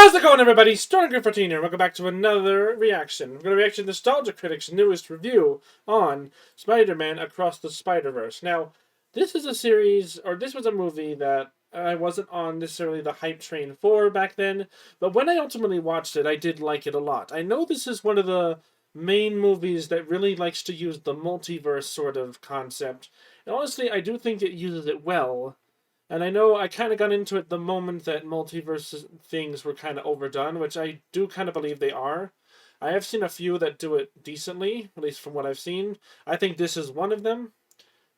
How's it going, everybody? StormeDegree here. Welcome back to another reaction. We're going to react to Nostalgia Critic's newest review on Spider-Man Across the Spider-Verse. Now, this is a series, or this was a movie that I wasn't on necessarily the hype train for back then, but when I ultimately watched it, I did like it a lot. I know this is one of the main movies that really likes to use the multiverse sort of concept, and honestly, I do think it uses it well. And I know I kind of got into it the moment that multiverse things were kind of overdone, which I do kind of believe they are. I have seen a few that do it decently, at least from what I've seen. I think this is one of them.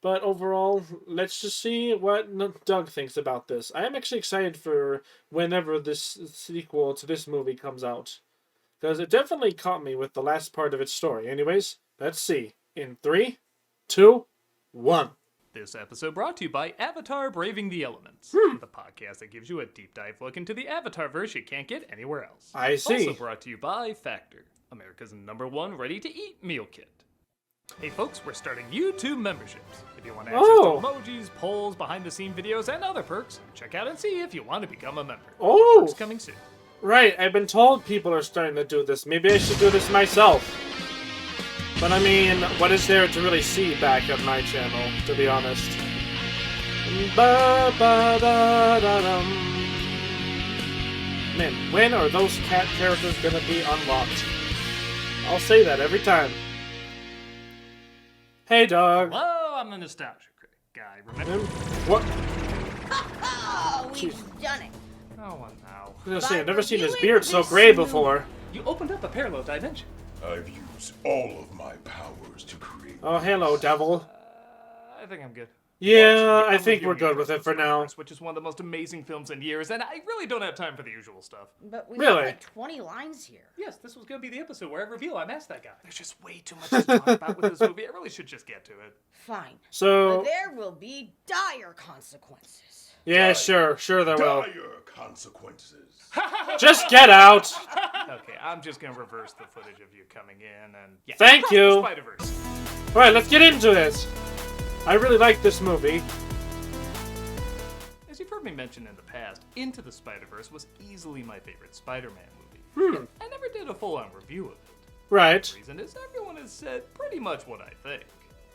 But overall, let's just see what Doug thinks about this. I am actually excited for whenever this sequel to this movie comes out, because it definitely caught me with the last part of its story. Anyways, let's see. In 3, 2, 1. This episode brought to you by Avatar Braving the Elements, the podcast that gives you a deep dive look into the Avatar-verse you can't get anywhere else. I see. Also brought to you by Factor, America's #1 ready-to-eat meal kit. Hey folks, we're starting YouTube memberships. If you want access to emojis, polls, behind-the-scene videos, and other perks, check out and see if you want to become a member. Perks coming soon. Right, I've been told people are starting to do this. Maybe I should do this myself. But I mean, what is there to really see back at my channel, to be honest? Man, when are those cat characters gonna be unlocked? I'll say that every time. Hey, dog. Hello, I'm the Nostalgia Critic guy, remember? What? Oh, we've done it. Oh, well, now. I was gonna say, I've never seen his beard so gray before. You opened up a parallel dimension. I've used all of my powers to create. Oh, hello, devil. I think I'm good. Yeah, I think we're good with it for now. Which is one of the most amazing films in years, and I really don't have time for the usual stuff. But we Really? have like 20 lines here. Yes, this was going to be the episode where I reveal I'm asked that guy. There's just way too much to talk about with this movie. I really should just get to it. Fine. So, But there will be dire consequences. yeah, sure there will. Dire consequences. Just get out. Okay, I'm just going to reverse the footage of you coming in and... Yeah, Thank you. Spider-Verse. Alright, let's get into this. I really like this movie. As you've heard me mention in the past, Into the Spider-Verse was easily my favorite Spider-Man movie. I never did a full-on review of it. Right. The reason is everyone has said pretty much what I think.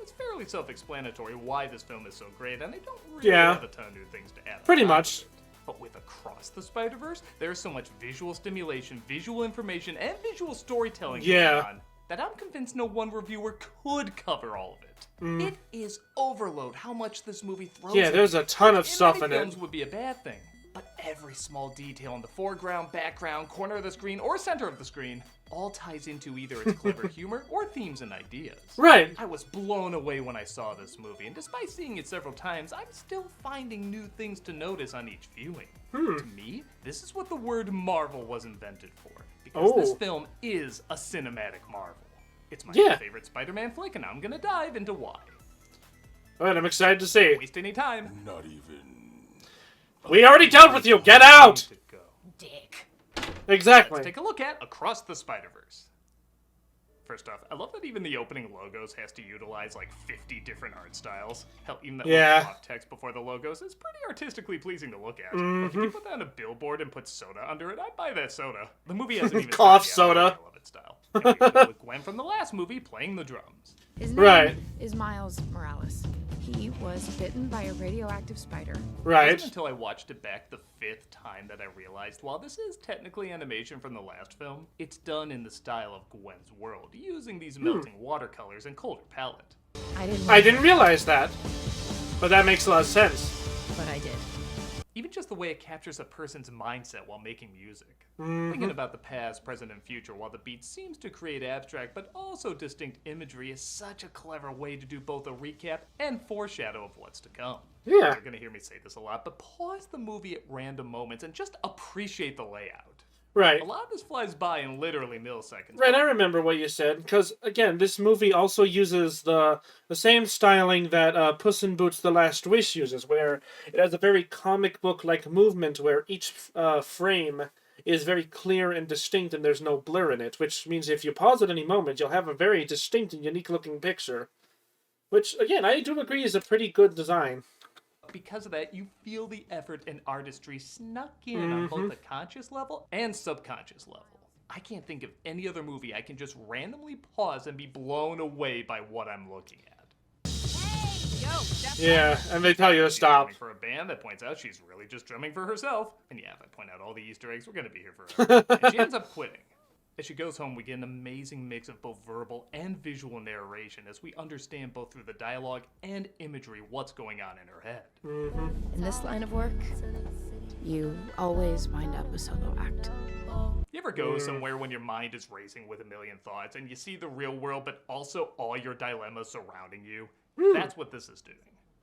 It's fairly self-explanatory why this film is so great, and I don't really have a ton of new things to add. Pretty much. But with Across the Spider-Verse, there's so much visual stimulation, visual information, and visual storytelling going on that I'm convinced no one reviewer could cover all of it. It is overload how much this movie throws at there's you. a ton of stuff many in films it. would be a bad thing, but every small detail in the foreground, background, corner of the screen, or center of the screen all ties into either its clever humor or themes and ideas. Right. I was blown away when I saw this movie, and despite seeing it several times, I'm still finding new things to notice on each viewing. To me, this is what the word Marvel was invented for, because this film is a cinematic marvel. It's my favorite Spider-Man flick, and I'm gonna dive into why. Alright, I'm excited to see. Waste any time. Not even. We already dealt with you. Get out. To go. Dick. Exactly. Let's take a look at Across the Spider-Verse. First off, I love that even the opening logos has to utilize like 50 different art styles. Hell, even that little off text before the logos is pretty artistically pleasing to look at. Like, if you put that on a billboard and put soda under it, I'd buy that soda. The movie hasn't even Cough started yet, soda. I love its style. And we open with Gwen from the last movie playing the drums. His name is Miles Morales. He was bitten by a radioactive spider. It Right. wasn't until I watched it back the 5th time that I realized while this is technically animation from the last film, it's done in the style of Gwen's world, using these melting watercolors and colder palette. I didn't realize that. But that makes a lot of sense. but I did. Even just the way it captures a person's mindset while making music. Thinking about the past, present, and future while the beat seems to create abstract but also distinct imagery is such a clever way to do both a recap and foreshadow of what's to come. Yeah. You're gonna hear me say this a lot, but pause the movie at random moments and just appreciate the layout. Right. A lot of this flies by in literally milliseconds. Right, I remember what you said, because, again, this movie also uses the same styling that Puss in Boots: The Last Wish uses, where it has a very comic book-like movement where each frame is very clear and distinct and there's no blur in it, which means if you pause at any moment, you'll have a very distinct and unique-looking picture. Which, again, I do agree is a pretty good design. but because of that, you feel the effort and artistry snuck in on both a conscious level and subconscious level. I can't think of any other movie I can just randomly pause and be blown away by what I'm looking at. Hey, yo, that's Yeah, and they tell you to She's stop. drumming for a band that points out she's really just drumming for herself. And yeah, if I point out all the Easter eggs, we're gonna be here forever. And she ends up quitting. As she goes home, we get an amazing mix of both verbal and visual narration as we understand both through the dialogue and imagery what's going on in her head. In this line of work, you always wind up a solo act. You ever go somewhere when your mind is racing with a million thoughts and you see the real world but also all your dilemmas surrounding you? That's what this is doing.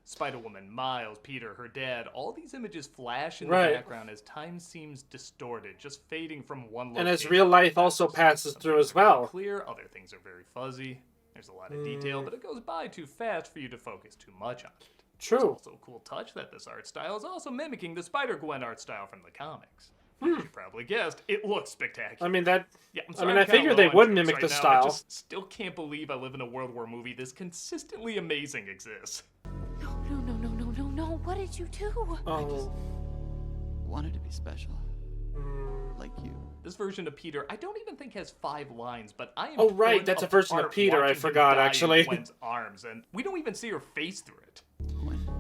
Spider-Woman, Miles, Peter, her dad, all these images flash in the background as time seems distorted, just fading from one location. And as real life also passes through as well. Clear, other things are very fuzzy. There's a lot of detail, but it goes by too fast for you to focus too much on it. It's True. also a cool touch that this art style is also mimicking the Spider-Gwen art style from the comics. As you probably guessed, it looks spectacular. I mean, that. Yeah, I'm I sorry, mean, I'm I kinda figured low they on would jokes mimic right the now. I style. just still can't believe I live in a World War movie this consistently amazing exists. No, what did you do? Oh. Wanted to be special. Like you. This version of Peter, I don't even think has 5 lines, but I am Oh, right, torn that's a version of apart Peter, I watching him forgot, die in actually. Gwen's arms, and we don't even see her face through it.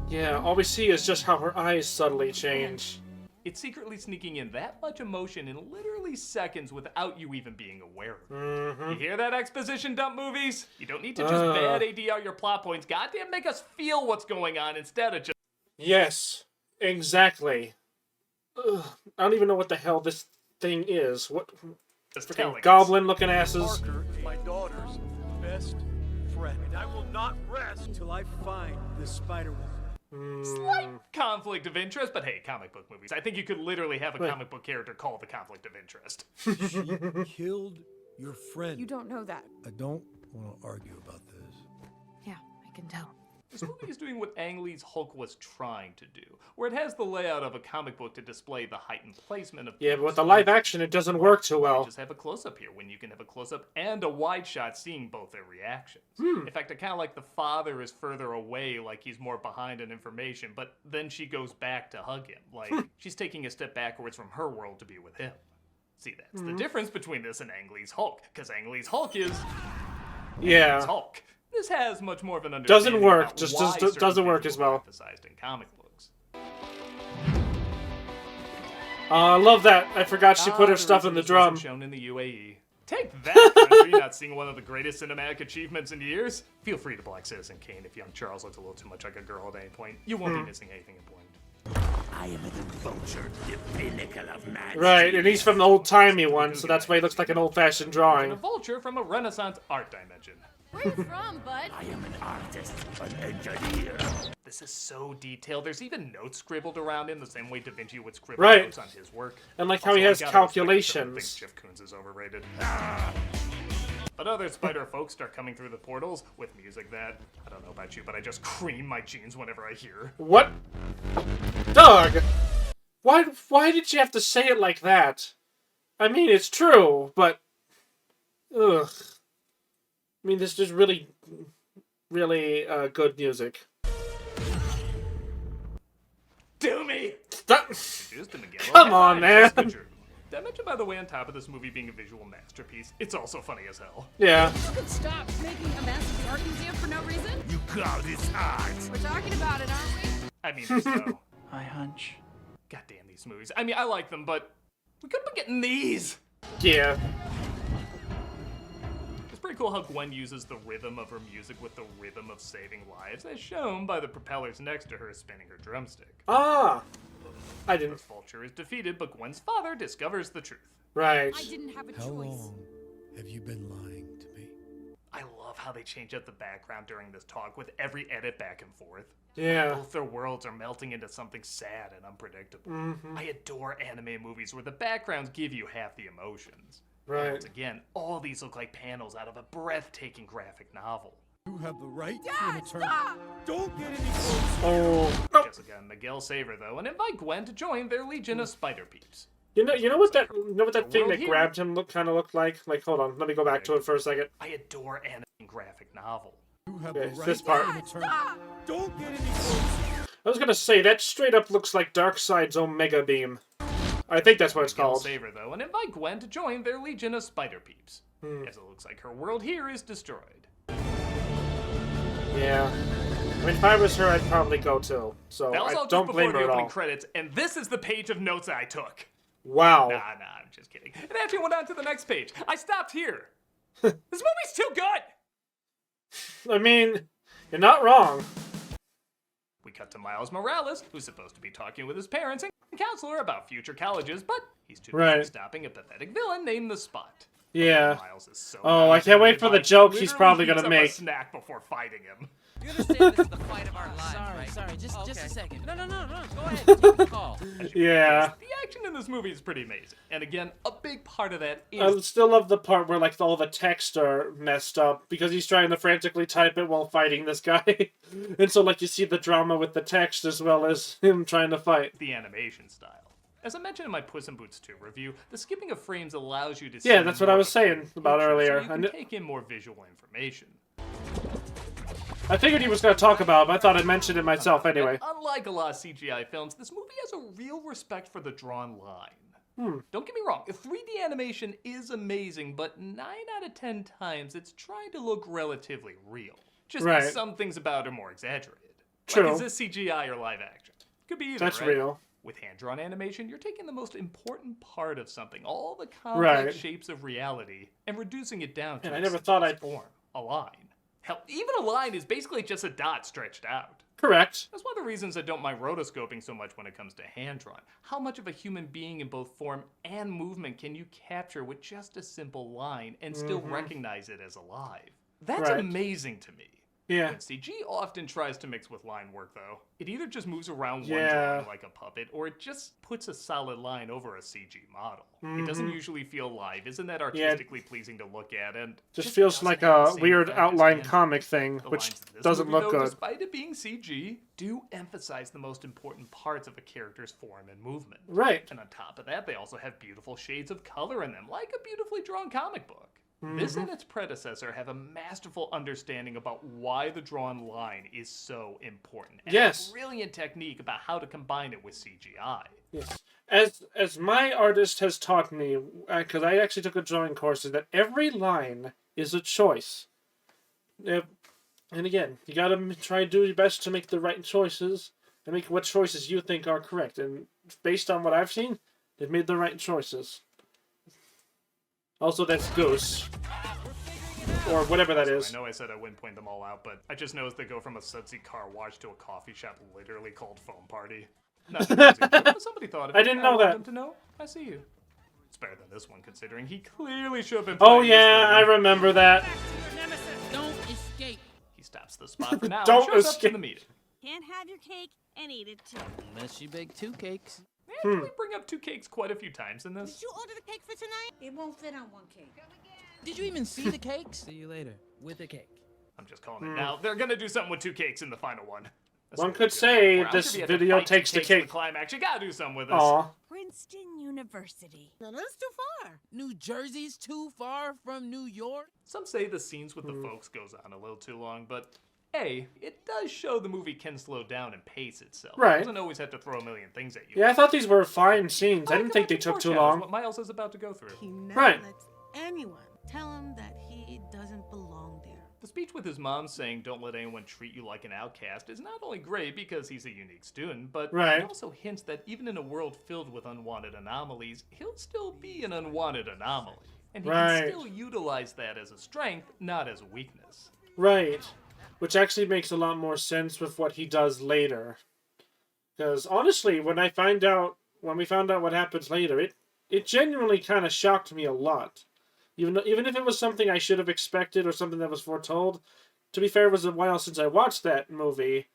Yeah, all we see is just how her eyes subtly change. It's secretly sneaking in that much emotion in literally seconds without you even being aware of it. You hear that, exposition dump movies? You don't need to just bad AD out your plot points. Goddamn, make us feel what's going on instead of just... Yes, exactly. Ugh, I don't even know what the hell this thing is. What Just freaking telling us. goblin-looking asses? Parker is my daughter's best friend, and I will not rest till I find this Spider-Woman. Slight conflict of interest, but hey, comic book movies. I think you could literally have a comic book character called the conflict of interest. She killed your friend. You don't know that. I don't want to argue about this. Yeah, I can tell. This movie is doing what Ang Lee's Hulk was trying to do, where it has the layout of a comic book to display the heightened placement of... Yeah, but with the live action, it doesn't work too well. Just have a close-up here when you can have a close-up and a wide shot seeing both their reactions. In fact, I kind of like the father is further away, like he's more behind in information, but then she goes back to hug him, like she's taking a step backwards from her world to be with him. See, that's the difference between this and Ang Lee's Hulk, because Ang Lee's Hulk is Yeah. Hulk. This has much more of an understanding Doesn't work. about Just why doesn't certain work visuals as are well. emphasized in comic books. I love that. I forgot she put her The stuff in reason the this drum. wasn't shown in the UAE. Take that, country, not seeing one of the greatest cinematic achievements in years. Feel free to black Citizen Kane if young Charles looks a little too much like a girl at any point. You won't be missing anything important. I am the vulture, the pinnacle of man. Right, and he's from the old-timey one, so that's why he looks like an old-fashioned And a drawing. vulture from a Renaissance art dimension. Where you from, bud? I am an artist, an engineer. This is so detailed. There's even notes scribbled around in the same way Da Vinci would scribble Right. notes on his work. And like how Also, he I has gotta respect that someone calculations. thinks Jeff Koons is overrated. But other spider folks start coming through the portals with music that, I don't know about you, but I just cream my jeans whenever I hear. What? Doug! Why did you have to say it like that? I mean, it's true, but... Ugh. I mean, this is really, really good music. Do me! Stop. Introduced to Miguel. Come on, man. Jessica Drew. Did I mention, by the way, on top of this movie being a visual masterpiece, it's also funny as hell. Yeah. Stop making a mess of the art museum for no reason. You call this art? We're talking about it, aren't we? I mean, there's no... I hunch. Goddamn these movies. I mean, I like them, but we could have been getting these! Yeah. It's pretty cool how Gwen uses the rhythm of her music with the rhythm of saving lives, as shown by the propellers next to her spinning her drumstick. Ah. I didn't... Vulture is defeated, but Gwen's father discovers the truth. Right. I didn't have a How choice. long have you been lying to me? I love how they change up the background during this talk with every edit back and forth. Yeah. Both their worlds are melting into something sad and unpredictable. Mm-hmm. I adore anime movies where the backgrounds give you half the emotions. Right. Once again, all these look like panels out of a breathtaking graphic novel. You have the right to an attorney. Don't get any closer. Oh. Jessica and Miguel save her though, and invite Gwen to join their legion of spider peeps. You know what that thing world that here. grabbed him kind of looked like? Like, hold on, let me go back to it for a second. I adore anime graphic novel. You have Okay, the right this to part. an attorney. Don't get any closer. I was gonna say, that straight up looks like Darkseid's Omega Beam. I think that's what it's called. Save her, though, and invite Gwen to join their legion of spider peeps. As it looks like her world here is destroyed. Yeah. I mean, if I was her, I'd probably go too. So That was all I just don't before blame the her at opening all. credits, and this is the page of notes I took. Wow. Nah, I'm just kidding. It actually went on to the next page. I stopped here. This movie's too good! I mean, you're not wrong. We cut to Miles Morales, who's supposed to be talking with his parents and counselor about future colleges, but he's too busy stopping a pathetic villain named The Spot. Yeah. Miles is so Oh, I can't wait for the joke he's probably gonna literally make. heats up a snack before fighting him. You understand this is the fight of our lives, right? Just a second. No, go ahead, take the call. Yeah. The action in this movie is pretty amazing. And again, a big part of that I is still love the part where, like, all the text are messed up because he's trying to frantically type it while fighting this guy. And so, like, you see the drama with the text as well as him trying to fight. the animation style. As I mentioned in my Puss in Boots 2 review, the skipping of frames allows you to see Yeah, that's what I more was of a saying picture, about earlier. So you can take in more visual information. I figured he was going to talk about it, but I thought I'd mention it myself anyway. And unlike a lot of CGI films, this movie has a real respect for the drawn line. Don't get me wrong, 3D animation is amazing, but 9 out of 10 times it's trying to look relatively real. Just Right. some things about it are more exaggerated. True. Like, is this CGI or live action? Could be either, That's right? real. With hand-drawn animation, you're taking the most important part of something, all the complex Right. shapes of reality, and reducing it down to And I its never thought simplest form, a line. Hell, even a line is basically just a dot stretched out. Correct. That's one of the reasons I don't mind rotoscoping so much when it comes to hand-drawn. How much of a human being in both form and movement can you capture with just a simple line and still recognize it as alive? That's Right. amazing to me. Yeah. When CG often tries to mix with line work, though. It either just moves around one Yeah. drawing like a puppet, or it just puts a solid line over a CG model. It doesn't usually feel live. Isn't that artistically pleasing to look at? And Just feels doesn't like have the a same weird effect as outline hand-drawn. comic thing, The which lines in this doesn't movie, look though, good. despite it being CG, do emphasize the most important parts of a character's form and movement. Right. And on top of that, they also have beautiful shades of color in them, like a beautifully drawn comic book. This and its predecessor have a masterful understanding about why the drawn line is so important. And Yes. a brilliant technique about how to combine it with CGI. Yes. As my artist has taught me, because I actually took a drawing course, is that every line is a choice. And again, you gotta try to do your best to make the right choices and make what choices you think are correct. And based on what I've seen, they've made the right choices. Also, that's Goose. Or whatever that is. I know I said I wouldn't point them all out, but I just noticed they go from a sudsy car wash to a coffee shop literally called Foam Party. Not crazy, but somebody thought of it. I didn't know want that. them to know. I see you. It's better than this one, considering he clearly should have been Oh playing yeah, I this movie. remember that. Don't escape. He stops the spot for now Don't and shows up to escape. the meeting. Can't have your cake and eat it too. Unless you bake 2 cakes. They actually bring up 2 cakes quite a few times in this. Did you order the cake for tonight? It won't fit on one cake. Did you even see the cakes? See you later. With a cake. I'm just calling it now. They're gonna do something with 2 cakes in the final one. That's One what could they do. say I'm this sure if you had to video fight 2 takes the cakes to cake. climax. You gotta do something with this. Aw. Princeton University. No, that's too far. New Jersey's too far from New York? Some say the scenes with the folks goes on a little too long, but A, it does show the movie can slow down and pace itself. Right. It doesn't always have to throw a million things at you. Yeah, I thought these were fine scenes. But I didn't think they took too foreshadows long. What Miles is about to go through. He never Right. lets anyone tell him that he doesn't belong there. The speech with his mom saying don't let anyone treat you like an outcast is not only great because he's a unique student, but Right. it also hints that even in a world filled with unwanted anomalies, he'll still be an unwanted anomaly. And he Right. can still utilize that as a strength, not as a weakness. Right. Which actually makes a lot more sense with what he does later. Because honestly, when we found out what happens later, it genuinely kind of shocked me a lot. Even if it was something I should have expected or something that was foretold. To be fair, it was a while since I watched that movie,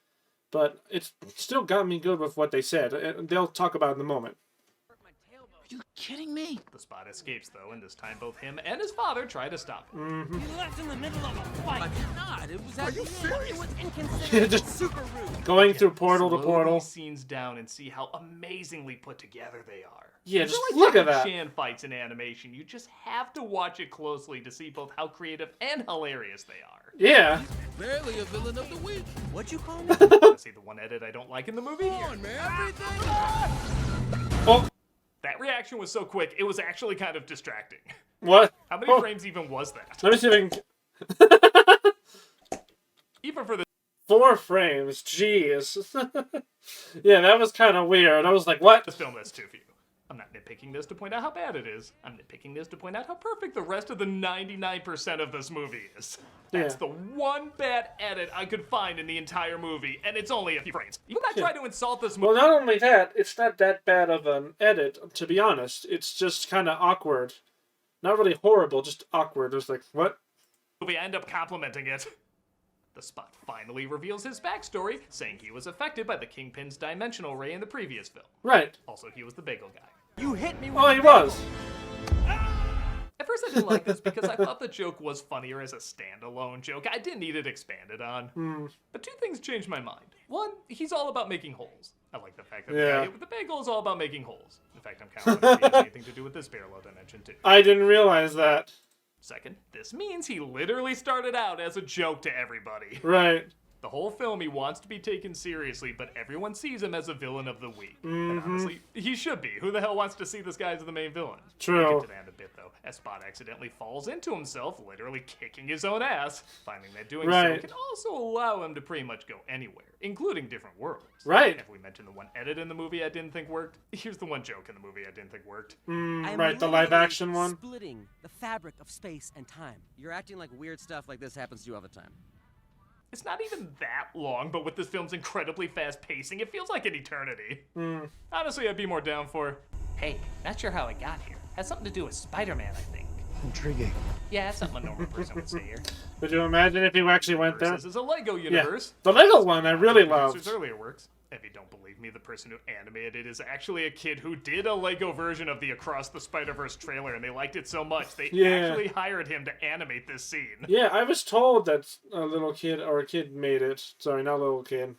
but it still got me good with what they said. And they'll talk about it in a moment. Are you kidding me? The Spot escapes, though, and this time both him and his father try to stop him. He left in the middle of a fight. I did not. It was. Are you serious? It was Just inconsiderate. Super rude. going through portal to Slow portal. these scenes down and see how amazingly put together they are. Yeah, It's just like look at Jackie that. Chan fights in animation. You just have to watch it closely to see both how creative and hilarious they are. Yeah. Barely a villain of the week. What'd you call me? Want to see the one edit I don't like in the movie? Come on, man. Everything. Oh, That reaction was so quick, it was actually kind of distracting. what? How many Oh, frames even was that? let me see if I can... Even for the 4 frames, jeez. Yeah, that was kind of weird. I was like, what? this film has too few. I'm not nitpicking this to point out how bad it is. I'm nitpicking this to point out how perfect the rest of the 99% of this movie is. That's Yeah. the one bad edit I could find in the entire movie, and it's only a few frames. You not try to insult this movie. Well, not only that, it's not that bad of an edit, to be honest. It's just kind of awkward. Not really horrible, just awkward. It was like, what? I end up complimenting it. The Spot finally reveals his backstory, saying he was affected by the Kingpin's dimensional ray in the previous film. Right. Also, he was the bagel guy. You hit me with Oh, he was. At first, I didn't like this because I thought the joke was funnier as a standalone joke. I didn't need it expanded on. But 2 things changed my mind. One, he's all about making holes. I like the fact that the Yeah. guy with the bagel is all about making holes. In fact, I'm kind of wondering if he has anything to do with this parallel dimension, too. I didn't realize that. Second, this means he literally started out as a joke to everybody. Right. The whole film, he wants to be taken seriously, but everyone sees him as a villain of the week. And honestly, he should be. Who the hell wants to see this guy as the main villain? True. We'll get to that in a bit, though, as Spot accidentally falls into himself, literally kicking his own ass, finding that doing Right. so can also allow him to pretty much go anywhere, including different worlds. Right. If we mentioned the one edit in the movie I didn't think worked, here's the one joke in the movie I didn't think worked. Right, the live action one. Splitting the fabric of space and time. You're acting like weird stuff like this happens to you all the time. It's not even that long, but with this film's incredibly fast pacing, it feels like an eternity. Honestly, I'd be more down for... Hey, not sure how I got here. Has something to do with Spider-Man, I think. Intriguing. Yeah, that's something a normal person would say here. Could you imagine if you actually went there? This is a Lego Yeah. universe. The Lego one I really Producer's loved. earlier works. If you don't believe me, the person who animated it is actually a kid who did a Lego version of the Across the Spider-Verse trailer, and they liked it so much they Yeah. actually hired him to animate this scene. Yeah, I was told that a little kid or a kid made it. Sorry, not a little kid.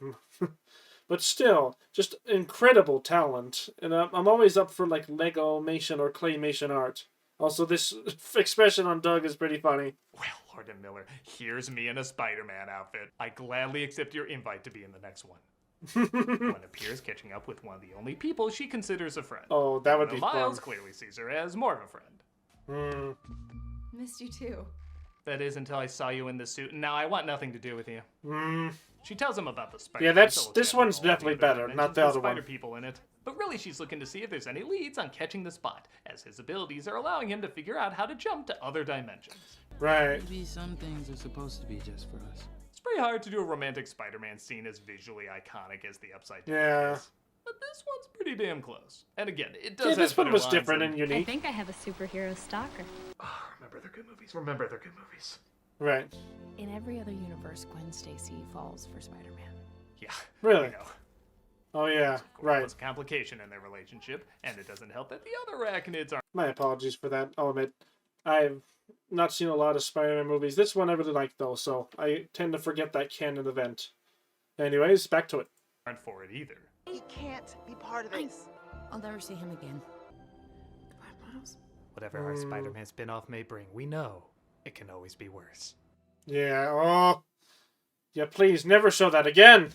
But still, just incredible talent. And I'm always up for like Lego-mation or claymation art. Also, this expression on Doug is pretty funny. Well, Lord and Miller, here's me in a Spider-Man outfit. I gladly accept your invite to be in the next one. Gwen appears catching up with one of the only people she considers a friend. Oh, that would be Miles fun. clearly sees her as more of a friend. Missed you too. That is until I saw you in the suit, and now I want nothing to do with you. She tells him about the spider. Yeah, that's- people this channel one's and all the definitely other better, dimensions not the with other one. spider people in it. But really, she's looking to see if there's any leads on catching the Spot, as his abilities are allowing him to figure out how to jump to other dimensions. Right. Maybe some things are supposed to be just for us. It's pretty hard to do a romantic Spider-Man scene as visually iconic as the Upside Down Yeah. is. But this one's pretty damn close. And again, it does Yeah, have this one better was lines different and I unique. think I have a superhero stalker. Remember they're good movies. Remember they're good movies. Right. In every other universe, Gwen Stacy falls for Spider-Man. Yeah. Really? I know. Oh, yeah. Of course, Right. There's a complication in their relationship, and it doesn't help that the other arachnids aren't. My apologies for that. I'll admit. I've not seen a lot of Spider-Man movies. This one I really like, though, so I tend to forget that canon event. Anyways, back to it. For it either. He can't be part of this. I'll never see him again. Goodbye, Miles. Whatever our Spider-Man spin-off may bring, we know it can always be worse. Yeah, oh. Yeah, please, never show that again!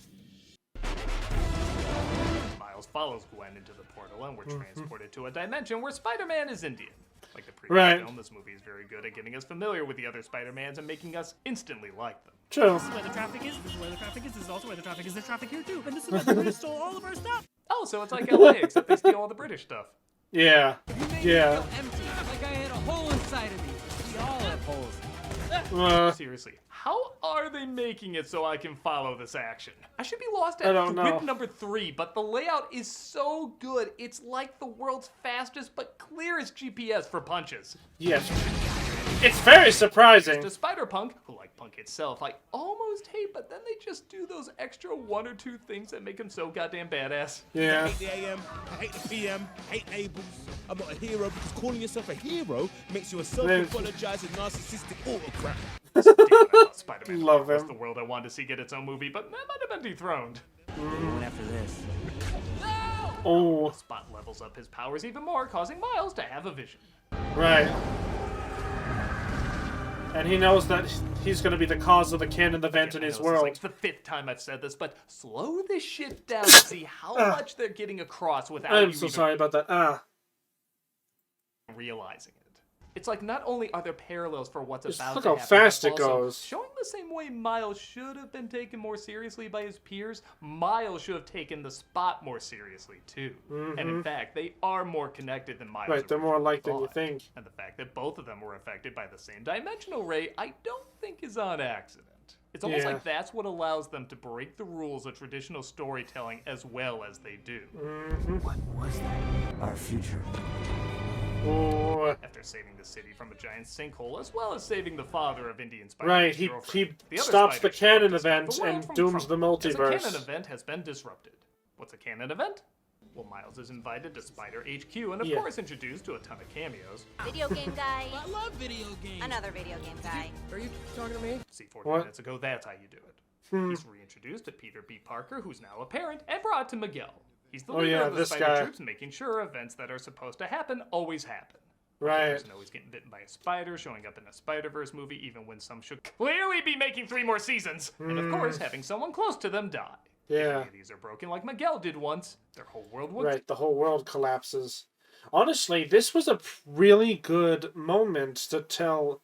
Miles follows Gwen into the portal, and we're transported to a dimension where Spider-Man is Indian. Like the previous Right. film, this movie is very good at getting us familiar with the other Spider-Mans and making us instantly like them. True. This is where the traffic is. This is where the traffic is. This is also where the traffic is. There's traffic here too. And this is where the British stole all of our stuff. Oh, so it's like LA, except they steal all the British stuff. Yeah. You made Yeah. me feel empty, like I had a hole inside of me. We all have holes. Seriously, how are they making it so I can follow this action? I should be lost I at don't know. whip number 3, but the layout is so good. It's like the world's fastest but clearest GPS for punches. Yes. It's very surprising. To Spider-Punk, who like Punk itself, I almost hate, but then they just do those extra 1 or 2 things that make him so goddamn badass. Yeah. I hate the AM, I hate the PM, I hate labels. I'm not a hero because calling yourself a hero makes you a self-apologizing narcissistic autocrat. Spider-Man Love was him. the world I wanted to see get its own movie, but that might have been dethroned. Going after this. Oh. Spot levels up his powers even more, causing Miles to have a vision. Right. And he knows that he's going to be the cause of the canon event in his world. It's like the 5th time I've said this, but slow this shit down to see how much they're getting across without I'm you so even sorry about that. realizing it. It's like not only are there parallels for what's Just about look to how happen, fast but it also goes. showing the same way Miles should have been taken more seriously by his peers, Miles should have taken the Spot more seriously too. And in fact, they are more connected than Miles. Right, they're more alike than you think. And the fact that both of them were affected by the same dimensional ray, I don't think is on accident. It's almost like that's what allows them to break the rules of traditional storytelling as well as they do. What was that? Our future. Oh. After saving the city from a giant sinkhole, as well as saving the father of Indian Spider. Right, he stops the canon event and dooms the multiverse. As a canon event has been disrupted. What's a canon event? Well, Miles is invited to Spider HQ and of course introduced to a ton of cameos. Video game guy. I love video games. Another video game guy. Are you talking to me? See, 40 minutes ago, that's how you do it. He's reintroduced to Peter B. Parker, who's now a parent, and brought to Miguel. He's the leader of the Spider Troops, making sure events that are supposed to happen always happen. Right. Doesn't always getting bitten by a spider, showing up in a Spider-Verse movie, even when some should clearly be making 3 more seasons. And of course, having someone close to them die. Yeah. If these are broken like Miguel did once, their whole world would. Right, the whole world collapses. Honestly, this was a really good moment to tell,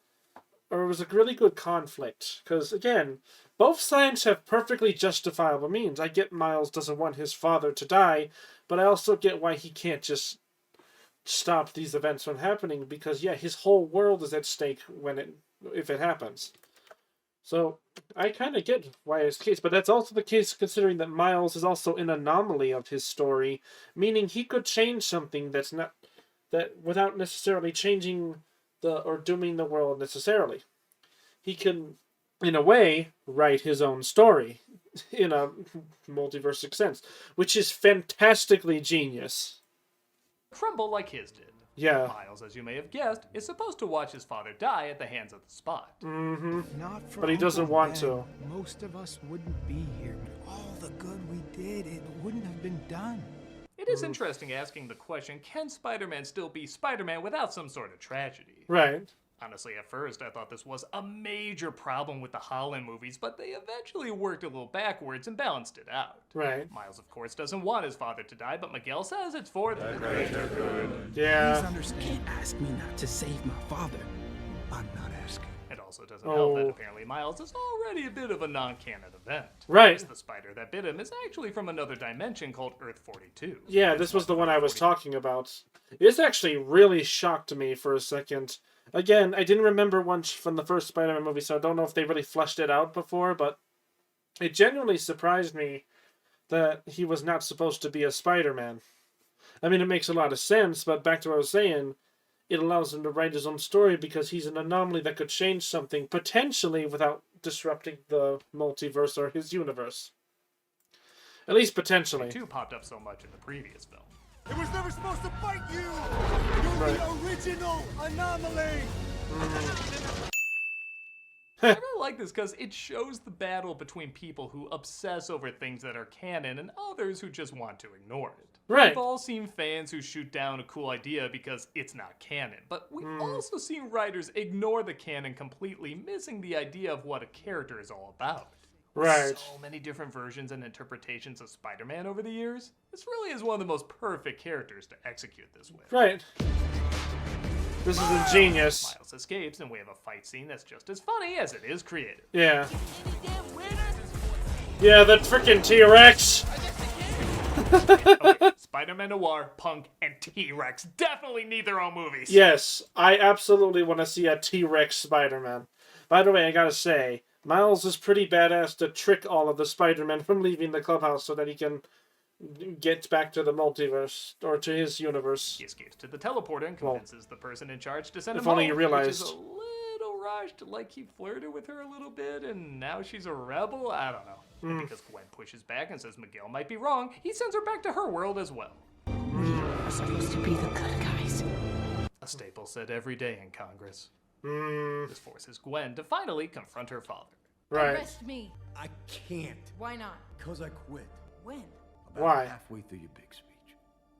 or it was a really good conflict. Because, again, both sides have perfectly justifiable means. I get Miles doesn't want his father to die, but I also get why he can't just stop these events from happening. Because, yeah, his whole world is at stake if it happens. So, I kind of get why it's the case, but that's also the case considering that Miles is also an anomaly of his story, meaning he could change something without necessarily changing or dooming the world necessarily. He can, in a way, write his own story in a multiversic sense, which is fantastically genius. Crumble like his did. Yeah. Miles, as you may have guessed, is supposed to watch his father die at the hands of the Spot. But he doesn't want to. Most of us wouldn't be here. All the good we did, it wouldn't have been done. It is interesting asking the question, can Spider-Man still be Spider-Man without some sort of tragedy? Right. Honestly, at first, I thought this was a major problem with the Holland movies, but they eventually worked a little backwards and balanced it out. Right. Miles, of course, doesn't want his father to die, but Miguel says it's for the greater good. Yeah. Please understand. You can't ask me not to save my father. I'm not asking. It also doesn't help that apparently Miles is already a bit of a non-canon event. Right. The spider that bit him is actually from another dimension called Earth 42. Yeah, this was the one I was talking about. This actually really shocked me for a second. Again, I didn't remember once from the first Spider-Man movie, so I don't know if they really fleshed it out before, but it genuinely surprised me that he was not supposed to be a Spider-Man. I mean, it makes a lot of sense, but back to what I was saying, it allows him to write his own story because he's an anomaly that could change something, potentially without disrupting the multiverse or his universe. At least potentially. The two popped up so much in the previous film. It was never supposed to bite you! You're the original anomaly! I really like this because it shows the battle between people who obsess over things that are canon and others who just want to ignore it. Right. We've all seen fans who shoot down a cool idea because it's not canon, but we've also seen writers ignore the canon completely, missing the idea of what a character is all about. Right. So many different versions and interpretations of Spider-Man over the years. This really is one of the most perfect characters to execute this with. Right. This is ingenious. Miles escapes, and we have a fight scene that's just as funny as it is creative. Yeah. Yeah, that freaking T-Rex. Okay, Spider-Man Noir, Punk, and T-Rex definitely need their own movies. Yes, I absolutely want to see a T-Rex Spider-Man. By the way, I gotta say, Miles is pretty badass to trick all of the Spider-Men from leaving the clubhouse so that he can get back to the multiverse, or to his universe. He escapes to the teleporter and convinces the person in charge to send him if only home, you realized. which is a entourage to like keep flirting with her a little bit, and now she's a rebel? I don't know. And because Gwen pushes back and says Miguel might be wrong, he sends her back to her world as well. We're supposed to be the good guys. A staple said every day in Congress. Mm. This forces Gwen to finally confront her father. Right. Arrest me. I can't. Why not? Because I quit. When? About Why? halfway through your big speech.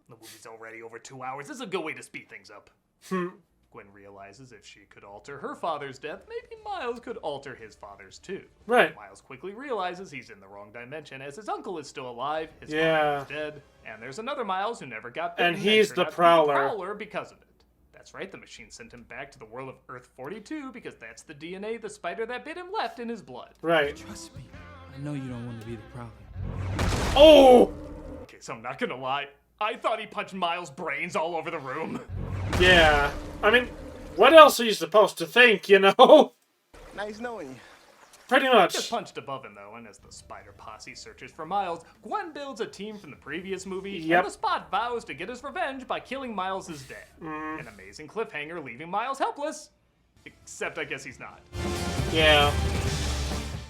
The movie's already over 2 hours. This is a good way to speed things up. Hmm. Gwen realizes if she could alter her father's death, maybe Miles could alter his father's too. Right. Miles quickly realizes he's in the wrong dimension as his uncle is still alive, his Yeah. father is dead, and there's another Miles who never got bitten And he's turned the out to be Prowler. Prowler because of it. That's right, the machine sent him back to the world of Earth 42 because that's the DNA the spider that bit him left in his blood. Right. Trust me. I know you don't want to be the Prowler. Oh! Okay, so I'm not gonna lie. I thought he punched Miles' brains all over the room. Yeah. I mean, what else are you supposed to think, you know? Nice knowing you. Pretty He much. gets punched above him though, and as the spider posse searches for Miles, Gwen builds a team from the previous movie, Yep. and the Spot vows to get his revenge by killing Miles' dad. An amazing cliffhanger, leaving Miles helpless. Except I guess he's not. Yeah.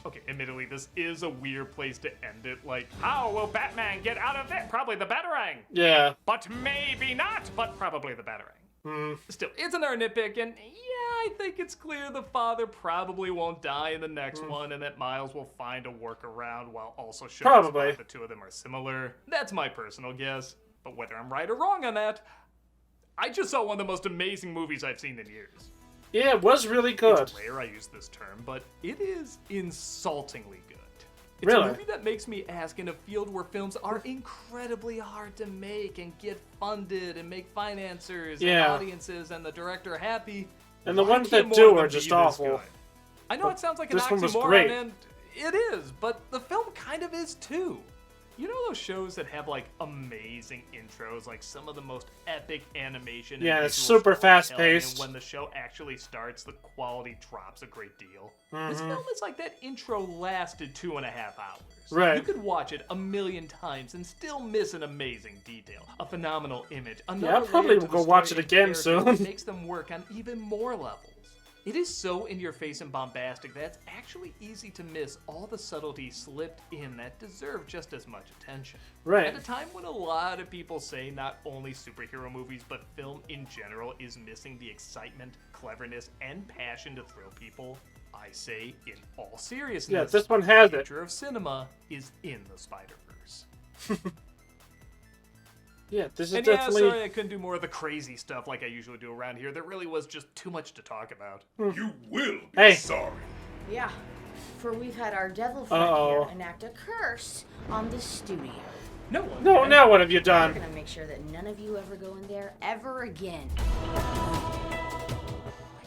Okay, admittedly, this is a weird place to end it. Like, how will Batman get out of it? Probably the Batarang. Yeah. But maybe not, but probably the Batarang. Hmm. Still, it's another nitpick, and yeah, I think it's clear the father probably won't die in the next one, and that Miles will find a workaround while also showing Probably. the two of them are similar. That's my personal guess. But whether I'm right or wrong on that, I just saw one of the most amazing movies I've seen in years. Yeah, it was really good. It's rare I use this term, but it is insultingly good. It's Really? a movie that makes me ask in a field where films are incredibly hard to make and get funded and make financiers and Yeah. audiences and the director happy. And the why ones can't that more do of are them just be this awful. good? I know But it sounds like an this one was oxymoron, great. and it is, but the film kind of is too. You know those shows that have like amazing intros, like some of the most epic animation. Yeah, and it's visual super storytelling, fast-paced. And when the show actually starts, the quality drops a great deal. This Mhm. film is like that intro lasted 2.5 hours. Right. You could watch it a million times and still miss an amazing detail, a phenomenal image. Yeah, I'll probably go watch it again soon. It makes them work on even more levels. It is so in your face and bombastic that it's actually easy to miss all the subtleties slipped in that deserve just as much attention. Right. At a time when a lot of people say not only superhero movies, but film in general is missing the excitement, cleverness, and passion to thrill people, I say in all seriousness, Yeah, this one has the it. future of cinema is in the Spider-Verse. Yeah, this is And definitely... yeah, sorry I couldn't do more of the crazy stuff like I usually do around here. There really was just too much to talk about. You will be Hey. sorry. Yeah, for we've had our devil friend Uh-oh. here enact a curse on the studio. No one. No, now what have you We're done? gonna make sure that none of you ever go in there ever again.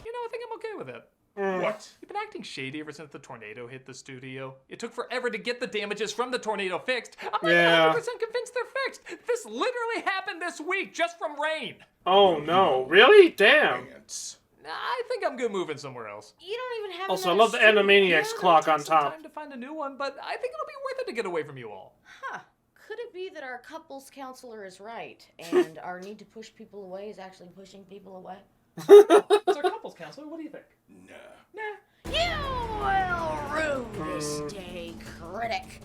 You know, I think I'm okay with it. What? You've been acting shady ever since the tornado hit the studio. It took forever to get the damages from the tornado fixed. I'm not Yeah. 100% convinced they're fixed. This literally happened this week just from rain. Oh, no. Really? Damn. Ants. I think I'm good moving somewhere else. You don't even have Also, I another love the studio. Animaniacs clock on Take some top. time to find a new one, but I think it'll be worth it to get away from you all. Huh. Could it be that our couples counselor is right, and our need to push people away is actually pushing people away? It's our couples counselor. What do you think? Nah. You will rue this day, Critic.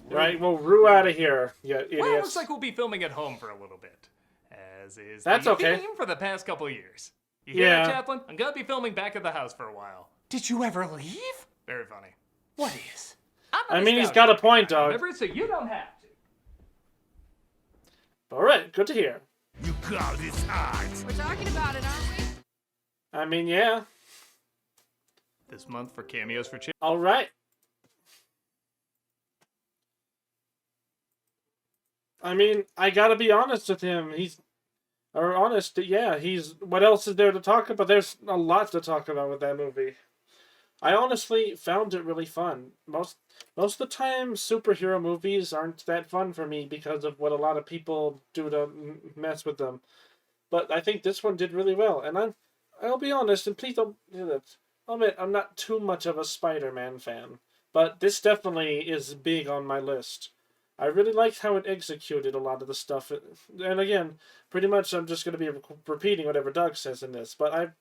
Right, well, rue out of here, you Well, it idiots. looks like we'll be filming at home for a little bit, as is That's the okay. theme for the past couple of years. You hear Yeah. that, Chaplain? I'm gonna be filming back at the house for a while. Did you ever leave? Very funny. What is? I mean, he's got a point, dog. Remember, so you don't have to. Alright, good to hear. You call this art? We're talking about it, aren't we? I mean, yeah. This month for cameos for Alright. I mean, I gotta be honest with him. What else is there to talk about? There's a lot to talk about with that movie. I honestly found it really fun. Most of the time, superhero movies aren't that fun for me because of what a lot of people do to mess with them. But I think this one did really well, and I'll be honest, and please don't do that. I'll admit, I'm not too much of a Spider-Man fan, but this definitely is big on my list. I really liked how it executed a lot of the stuff. And again, pretty much I'm just going to be repeating whatever Doug says in this, but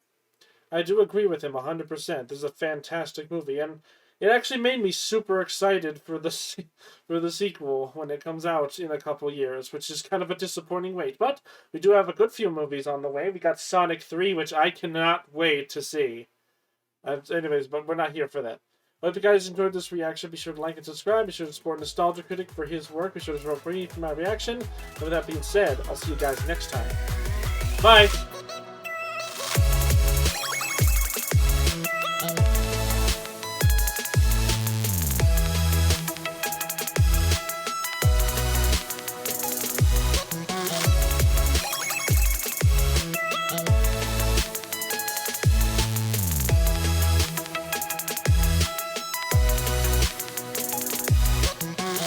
I do agree with him 100%. This is a fantastic movie, and it actually made me super excited for the sequel when it comes out in a couple years, which is kind of a disappointing wait. But we do have a good few movies on the way. We got Sonic 3, which I cannot wait to see. Anyways, but we're not here for that. But if you guys enjoyed this reaction, be sure to like and subscribe. Be sure to support Nostalgia Critic for his work. Be sure to vote for me for my reaction. And with that being said, I'll see you guys next time. Bye!